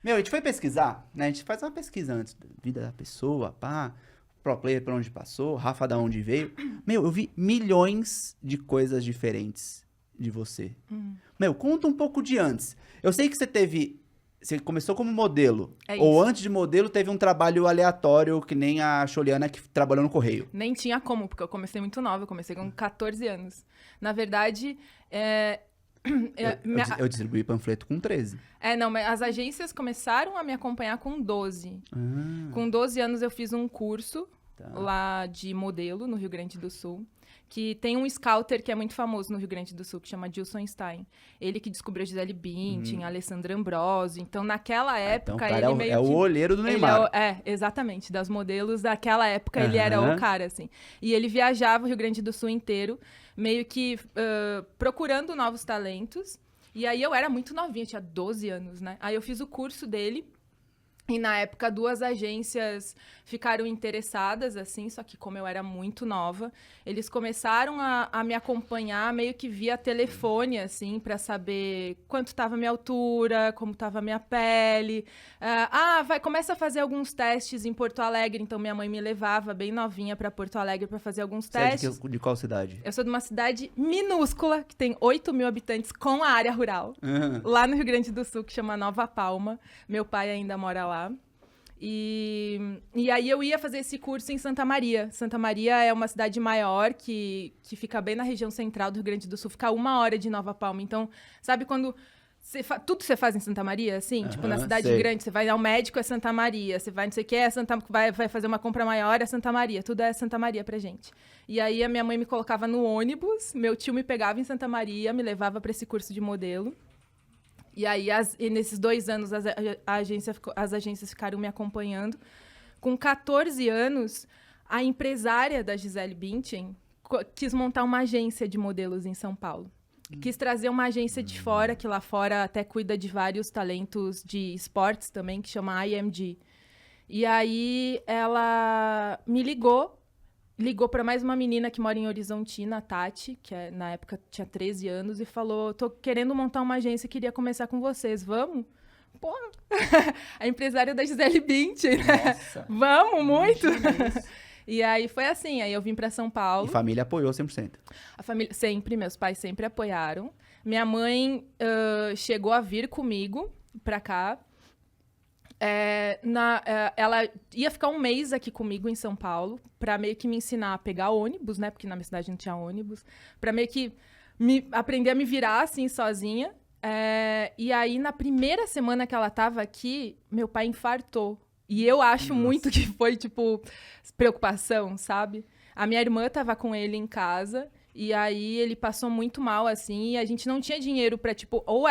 Meu, a gente foi pesquisar, né? A gente faz uma pesquisa antes da vida da pessoa, pá, pro player por onde passou, Rafa da onde veio. Meu, eu vi milhões de coisas diferentes de você. Meu, conta um pouco de antes. Eu sei que você começou como modelo. É Ou isso. antes de modelo, teve um trabalho aleatório, que nem a Xoliana que trabalhou no Correio. Nem tinha como, porque eu comecei muito nova, eu comecei com 14 anos. Na verdade, Eu distribuí panfleto com 13. não, mas as agências começaram a me acompanhar com 12. Ah, Com 12 anos eu fiz um curso tá. lá de modelo no Rio Grande do Sul, que tem um scouter que é muito famoso no Rio Grande do Sul, que chama Gilson Stein. Ele que descobriu a Gisele Bündchen, a Alessandra Ambrosio. Então, naquela Então, o época, cara ele meio é que... o olheiro do Ele Neymar. exatamente. Das modelos daquela época, ele era Aham. o cara, assim. E ele viajava o Rio Grande do Sul inteiro, meio que procurando novos talentos. E aí, eu era muito novinha, eu tinha 12 anos, né? Aí, eu fiz o curso dele. E na época, 2 agências ficaram interessadas, assim, só que como eu era muito nova, eles começaram a me acompanhar meio que via telefone, assim, para saber quanto estava a minha altura, como estava a minha pele. Começa a fazer alguns testes em Porto Alegre, então minha mãe me levava bem novinha para Porto Alegre para fazer alguns Você é testes. de qual cidade? Eu sou de uma cidade minúscula, que tem 8 mil habitantes com a área rural. Aham. Lá no Rio Grande do Sul, que chama Nova Palma. Meu pai ainda mora lá. E aí eu ia fazer esse curso em Santa Maria. Santa Maria é uma cidade maior que fica bem na região central do Rio Grande do Sul. Fica 1 hora de Nova Palma. Então, sabe quando... tudo você faz em Santa Maria, assim? Tipo, na Aham, cidade sei. grande, você vai ao médico, é Santa Maria. Você vai não sei o que, vai fazer uma compra maior, é Santa Maria. Tudo é Santa Maria pra gente. E aí a minha mãe me colocava no ônibus, meu tio me pegava em Santa Maria, me levava pra esse curso de modelo. E aí, nesses 2 anos, as agências ficaram me acompanhando. Com 14 anos, a empresária da Gisele Bündchen quis montar uma agência de modelos em São Paulo. Quis trazer uma agência de fora, que lá fora até cuida de vários talentos de esportes também, que chama IMG. E aí, ela me ligou para mais uma menina que mora em Horizontina, a Tati, que na época tinha 13 anos, e falou, tô querendo montar uma agência, queria começar com vocês, vamos? Pô, a empresária da Gisele Bündchen, né? Nossa. Vamos, muito! Imagina isso. E aí foi assim, aí eu vim para São Paulo. E família apoiou 100%. A família, sempre, meus pais sempre apoiaram. Minha mãe chegou a vir comigo pra cá. Ela ia ficar 1 mês aqui comigo em São Paulo pra meio que me ensinar a pegar ônibus, né? Porque na minha cidade não tinha ônibus. Pra meio que aprender a me virar, assim, sozinha. E aí, na primeira semana que ela tava aqui, meu pai infartou. E eu acho muito que foi, tipo, preocupação, sabe? A minha irmã tava com ele em casa... E aí ele passou muito mal, assim, e a gente não tinha dinheiro pra, tipo, ou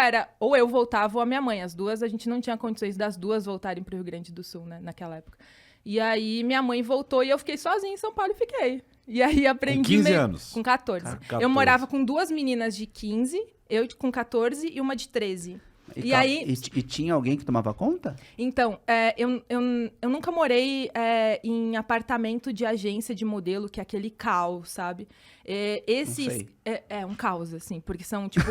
eu voltava ou a minha mãe. As duas, a gente não tinha condições das duas voltarem pro Rio Grande do Sul, né, naquela época. E aí minha mãe voltou e eu fiquei sozinha em São Paulo e fiquei. E aí aprendi... Com 15 anos? Com 14. 14. Eu morava com 2 meninas de 15, eu com 14 e uma de 13. E tinha alguém que tomava conta? Então, eu nunca morei em apartamento de agência de modelo, que é aquele caos, sabe? Não sei. É um caos, assim, porque são, tipo,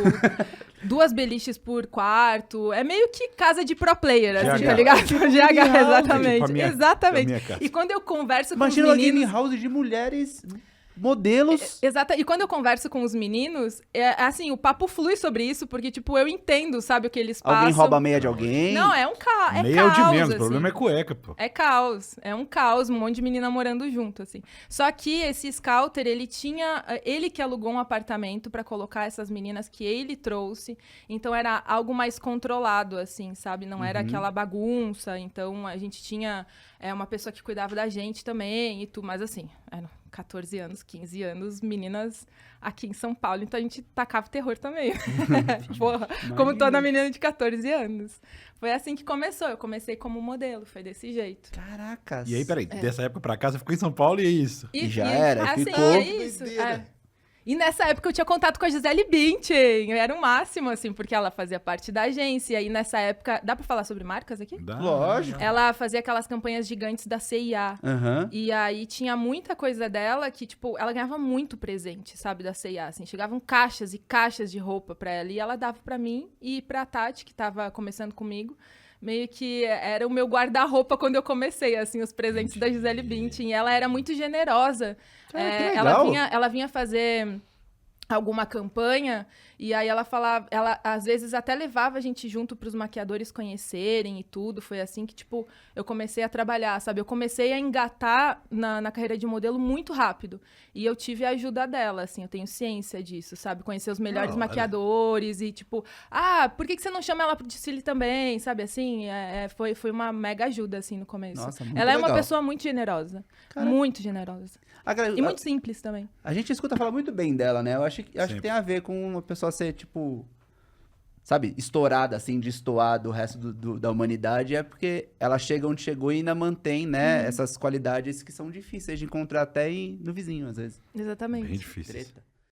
2 beliches por quarto. É meio que casa de pro player, assim, GH. tá ligado? GH, exatamente. Tipo, a Exatamente. minha casa. E quando eu converso Imagina com uma os game meninos... house de mulheres modelos. Exato. E quando eu converso com os meninos, assim, o papo flui sobre isso, porque, tipo, eu entendo, sabe, o que eles passam. Alguém rouba a meia de alguém. Não, é um caos. Meia é o de caos, menos, assim. o problema é cueca, pô. É caos, é um caos, um monte de menina morando junto, assim. Só que esse scouter, ele que alugou um apartamento pra colocar essas meninas que ele trouxe, então era algo mais controlado, assim, sabe? Não era aquela bagunça, então a gente tinha uma pessoa que cuidava da gente também e tudo, mas assim, eram 14 anos, 15 anos, meninas aqui em São Paulo, então a gente tacava terror também. Porra, como toda menina de 14 anos. Foi assim que começou. Eu comecei como modelo, foi desse jeito. Caracas. E aí, peraí, dessa época pra cá, você ficou em São Paulo e é isso. E já era, assim, ficou. é isso. E nessa época eu tinha contato com a Gisele Bündchen. Era o máximo, assim, porque ela fazia parte da agência. E nessa época... Dá pra falar sobre marcas aqui? Dá. Lógico. Ela fazia aquelas campanhas gigantes da CIA. Aham. E aí tinha muita coisa dela que, tipo, ela ganhava muito presente, sabe, da CIA, assim. Chegavam caixas e caixas de roupa pra ela. E ela dava pra mim e pra Tati, que tava começando comigo. meio que era o meu guarda-roupa quando eu comecei, assim, os presentes da Gisele Bündchen. E ela era muito generosa. Que Ela legal. ela vinha fazer alguma campanha e aí ela falava, ela às vezes até levava a gente junto para os maquiadores conhecerem e tudo. Foi assim que, tipo, eu comecei a trabalhar, sabe? Eu comecei a engatar na carreira de modelo muito rápido. E eu tive a ajuda dela, assim, eu tenho ciência disso, sabe? Conhecer os melhores Da hora. maquiadores e, tipo, por que você não chama ela pro desfile também, sabe? Assim, foi uma mega ajuda, assim, no começo. Nossa, muito Ela é uma legal. pessoa muito generosa. Cara, Muito generosa. E muito simples também. A gente escuta falar muito bem dela, né? Eu acho que Sempre. tem a ver com uma pessoa ser, tipo, sabe, estourada, assim, destoar do resto da humanidade. É porque ela chega onde chegou e ainda mantém, né, essas qualidades que são difíceis de encontrar até no vizinho, às vezes. Exatamente. Bem difícil. Treta.